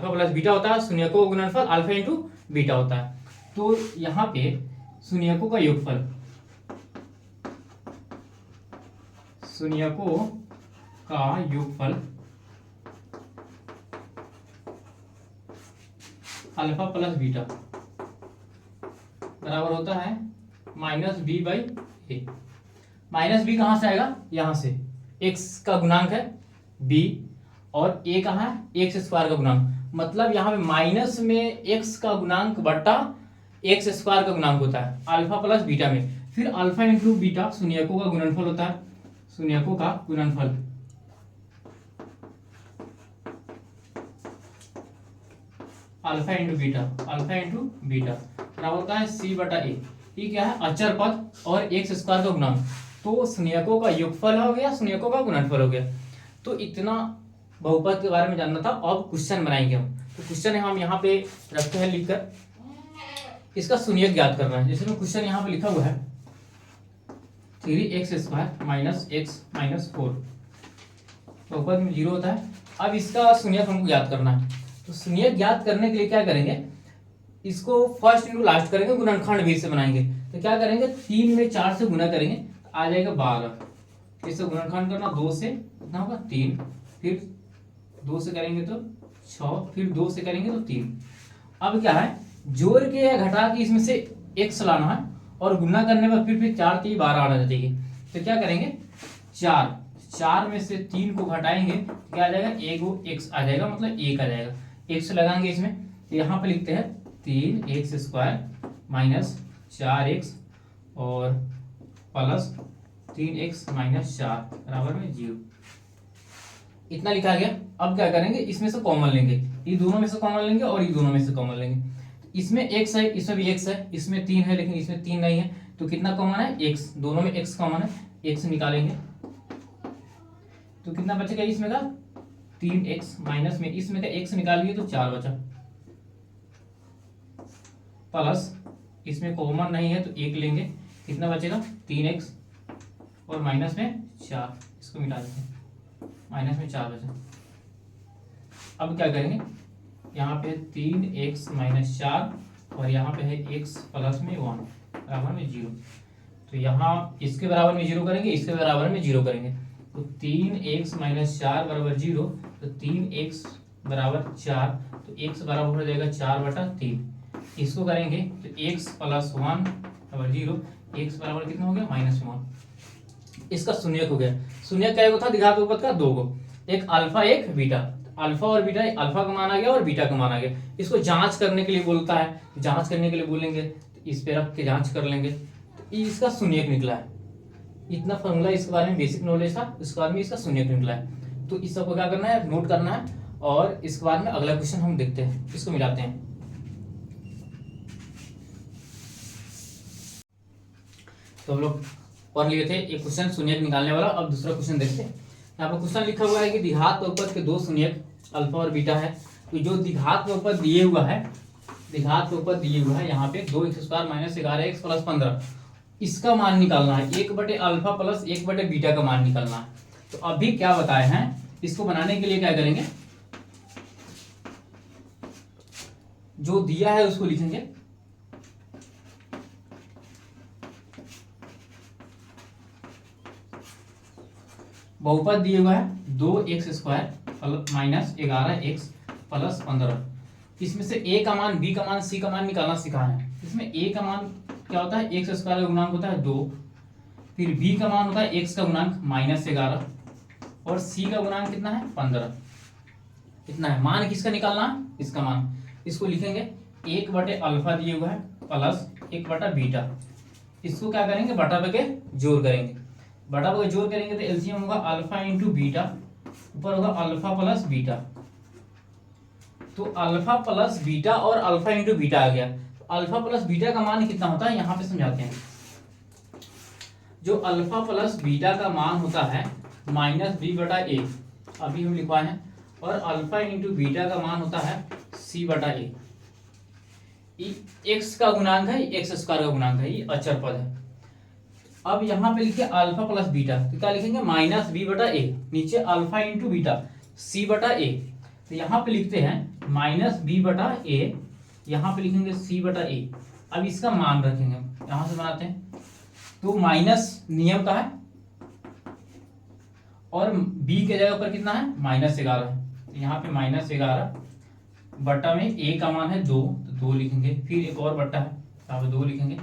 Alpha plus beta होता है, शून्यकों का गुणनफल अल्फा इंटू बीटा होता है। तो यहाँ पे शून्यकों का योगफल, शून्यकों का योगफल अल्फा प्लस बीटा बराबर होता है minus B by A. Minus B कहाँ से आएगा, यहाँ से, एक्स का गुणांक है बी और ए कहाँ है, एक्स स्क्वायर का गुणांक, मतलब यहाँ पे माइनस में एक्स का गुणांक बट्टा एक्स स्क्वायर का गुणांक होता है अल्फा प्लस बीटा में। फिर अल्फा इंटू बीटा शून्यकों का गुणनफल होता है, शून्यकों का गुणनफल alpha into beta, alpha into beta बराबर होता है सी बटा ए। ये क्या है, अचर पद और एक्स स्क्वायर का गुणांक, तो शून्यकों का योगफल हो गया, शून्यकों का गुणनफल हो गया। तो इतना बहुपद के बारे में जानना था। अब क्वेश्चन बनाएंगे हम, तो क्वेश्चन हम यहाँ पे रखते हैं लिखकर, इसका शून्यक ज्ञात करना है। जैसे में क्वेश्चन यहाँ पे लिखा हुआ है 3x² माइनस एक्स माइनस 4, बहुपद में 0 होता है। अब इसका शून्यक हमको ज्ञात करना है, तो शून्यक ज्ञात करने के लिए क्या करेंगे, इसको फर्स्ट इंटू लास्ट करेंगे, गुणनखंड भी से बनाएंगे। तो क्या करेंगे, 3 में 4 से गुना करेंगे तो आ जाएगा 12, इससे गुणनखंड करना 2 से कितना होगा 3, फिर 2 से करेंगे तो 6, फिर 2 से करेंगे तो 3। अब क्या है, जोड़ के या घटा के इसमें से x लाना है और गुना करने पर फिर 4 3 12 आना चाहिए। तो क्या करेंगे, 4 में से 3 को घटाएंगे तो क्या आ जाएगा, एगो x आ जाएगा, मतलब 1 आ जाएगा। x लगाएंगे इसमें, तो यहाँ पे लिखते हैं 3x² माइनस 4x और प्लस 3x माइनस 4 बराबर में 0, इतना लिखा गया। अब क्या करेंगे, इसमें से कॉमन लेंगे, ये दोनों में से कॉमन लेंगे और ये दोनों में से कॉमन लेंगे। इसमें x है, इसमें भी x है, इसमें 3 है लेकिन इसमें 3 नहीं है, तो कितना कॉमन है, x, दोनों में x कॉमन है, x निकालेंगे तो कितना बचेगा, इसमें का 3x माइनस में इसमें का x निकालिए तो 4 बचा, प्लस इसमें कॉमन नहीं है तो 1 लेंगे, कितना बचेगा 3x और माइनस में 4, इसको मिटा देते हैं, माइनस में 4 बचा। अब क्या करेंगे, यहाँ पे 3x माइनस 4 और यहाँ पे है x प्लस में 1 बराबर में 0। तो यहाँ इसके बराबर में 0 करेंगे, इसके बराबर में 0 करेंगे, तो 3x माइनस 4 बराबर 0, तो 3x बराबर 4, तो x बराबर हो जाएगा 4/3। इसको करेंगे तो x प्लस 1 बराबर 0, x बराबर कितना हो गया, माइनस 1। इसका शून्यक हो गया। शून्यक क्या था, द्विघात बहुपद का 2 गो, एक अल्फा एक बीटा, अल्फा और बीटा, अल्फा का मान आ गया और बीटा का मान आ गया। इसको जांच करने के लिए बोलता है, जांच करने के लिए बोलेंगे तो इस पे रख के जांच कर लेंगे, तो इसका शून्यक निकला है। इतना फॉर्मूला इसके बारे में बेसिक नॉलेज था, इसके बाद में इसका शून्यक निकला है। तो इस सबको क्या करना है, नोट करना है, और इसके बाद में अगला क्वेश्चन हम देखते हैं, इसको मिलाते हैं। तो हम लोग पढ़ लिए थे एक क्वेश्चन शून्यक निकालने वाला। अब दूसरा क्वेश्चन देखते हैं। यहाँ पर क्वेश्चन लिखा हुआ है कि द्विघात बहुपद के 2 शून्यक अल्फा और बीटा है। तो जो द्विघात बहुपद दिए हुआ है, द्विघात बहुपद दिए हुआ है यहाँ पे 2x² माइनस 11x प्लस 15, इसका मान निकालना है, 1/अल्फा प्लस 1/बीटा का मान निकालना है। तो अभी क्या बताए हैं, इसको बनाने के लिए क्या करेंगे, जो दिया है उसको लिखेंगे, बहुपद दिए हुआ है 2x² माइनस 11x प्लस 15। इसमें से a का मान, b का मान, c का मान निकालना सिखाया है। इसमें a का मान क्या होता है, x² का गुणांक होता है 2, फिर b का मान होता है x का गुणांक माइनस 11 और c का गुणांक कितना है 15, इतना है। मान किसका निकालना है, इसका मान। इसको लिखेंगे 1/अल्फा दिए हुआ है प्लस 1/बीटा, इसको क्या करेंगे, बटा बके जोड़ करेंगे, बटा बके जोड़ करेंगे तो एलसीएम होगा अल्फा इंटू बीटा, ऊपर होगा अल्फा प्लस बीटा। तो अल्फा प्लस बीटा और अल्फा इंटू बीटा आ गया। तो अल्फा प्लस बीटा का मान कितना होता है, यहाँ पे समझाते हैं। जो अल्फा प्लस बीटा का मान होता है -b/a, अभी हम लिखवाए हैं, और अल्फा इंटू बीटा का मान होता है c/a। एक्स का गुणांक है, x² का गुणांक है, ये अचर पद है। अब यहाँ पे लिखिए अल्फा प्लस बीटा, तो क्या लिखेंगे -b/a, नीचे अल्फा इंटू बीटा c/a। तो यहाँ पे लिखते हैं माइनस बी बटा ए, यहाँ पे लिखेंगे सी बटा ए। अब इसका मान रखेंगे, यहां से बनाते हैं। तो माइनस नियम का है और बी के जगह पर कितना है -11 है, तो यहाँ पे -11 बटा में ए का मान है 2, तो 2 लिखेंगे। फिर एक और बटा है, यहाँ पे 2 लिखेंगे।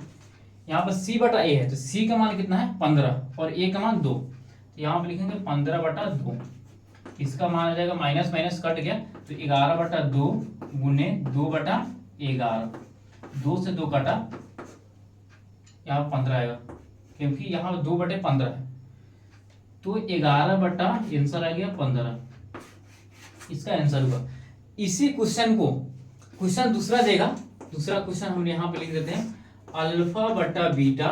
यहाँ पर सी बटा ए है, तो सी का मान कितना है 15 और ए का मान 2, तो यहाँ पे लिखेंगे 15 बटा 2। इसका मान आ जाएगा माइनस माइनस कट गया, तो 11 बटा 2 गुने 2 बटा 11, 2 से 2 काटा, यहाँ 15 आएगा क्योंकि यहाँ 2 बटे 15 है, तो 11 बटा आंसर आ गया 15, इसका आंसर हुआ। इसी क्वेश्चन को क्वेश्चन दूसरा देगा, दूसरा क्वेश्चन हम यहाँ पे लिख देते हैं अल्फा बटा बीटा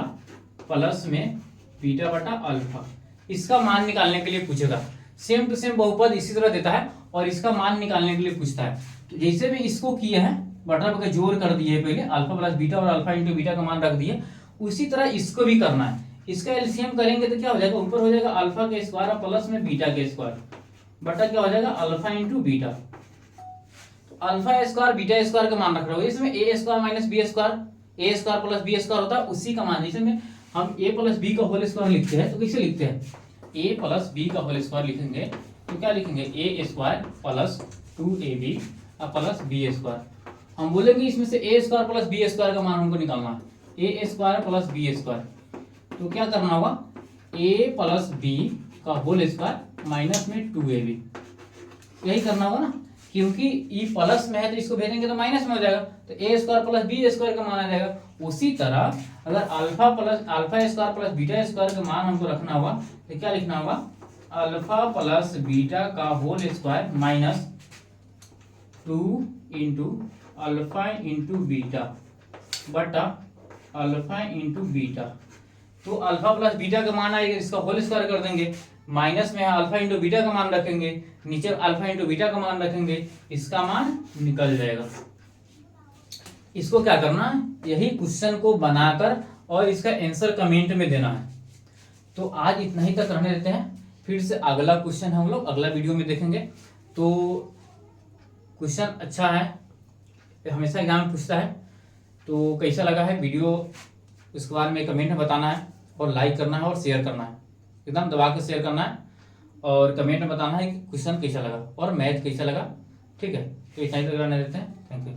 प्लस में बीटा बटा अल्फा, इसका मान निकालने के लिए पूछेगा। सेम टू सेम बहुपद इसी तरह देता है और इसका मान निकालने के लिए पूछता है। तो जैसे भी इसको किए हैं बटा बटा जोड़ कर दिए पहले, अल्फा प्लस बीटा और अल्फा इंटू बीटा का मान रख दिए, उसी तरह इसको भी करना है। इसका एलसीएम करेंगे तो क्या हो जाएगा, ऊपर हो जाएगा अल्फा के स्क्वायर प्लस में बीटा के स्क्वायर बटा क्या हो जाएगा अल्फा इंटू बीटा। तो अल्फा स्क्वायर बीटा स्क्वायर का मान रख रहे हो, इसमें ए स्क्वायर माइनस बी स्क्वायर, ए स्क्वायर प्लस बी स्क्वायर होता है, उसी का मान। जैसे में हम ए प्लस बी का होल स्क्वायर लिखते हैं तो कैसे लिखते हैं, ए प्लस बी का होल स्क्वायर लिखेंगे तो क्या लिखेंगे ए square plus 2ab plus B square. हम बोलेंगे इसमें से A square plus B square का मान हमको निकालना है, A square plus B square. तो क्या करना होगा, ए प्लस बी का होल स्क्वायर माइनस में 2ab, यही करना होगा ना, क्योंकि ई प्लस में है तो इसको भेजेंगे तो माइनस में हो जाएगा, तो A square plus B square का मान आ जाएगा। उसी तरह अगर alpha square plus beta square का मान हमको रखना होगा तो क्या लिखना होगा, अल्फा प्लस बीटा का whole square minus 2 into alpha into beta बटा अल्फा इंटू बीटा। तो अल्फा प्लस बीटा का मान आएगा, इसका होल स्क्वायर कर देंगे, माइनस में अल्फा इंटू बीटा का मान रखेंगे, नीचे अल्फा इंटू बीटा का मान रखेंगे, इसका मान निकल जाएगा। इसको क्या करना है, यही क्वेश्चन को बनाकर और इसका आंसर कमेंट में देना है। तो आज इतना ही तक रहने देते हैं, फिर से अगला क्वेश्चन हम लोग अगला वीडियो में देखेंगे। तो क्वेश्चन अच्छा है, हमेशा एग्जाम में पूछता है, तो कैसा लगा है वीडियो उसके बारे में कमेंट में बताना है और लाइक करना है और शेयर करना है, एकदम दबा के शेयर करना है और कमेंट में बताना है कि क्वेश्चन कैसा लगा और मैथ कैसा लगा। ठीक है, तो इतना ही तक रहने देते हैं। Thank you.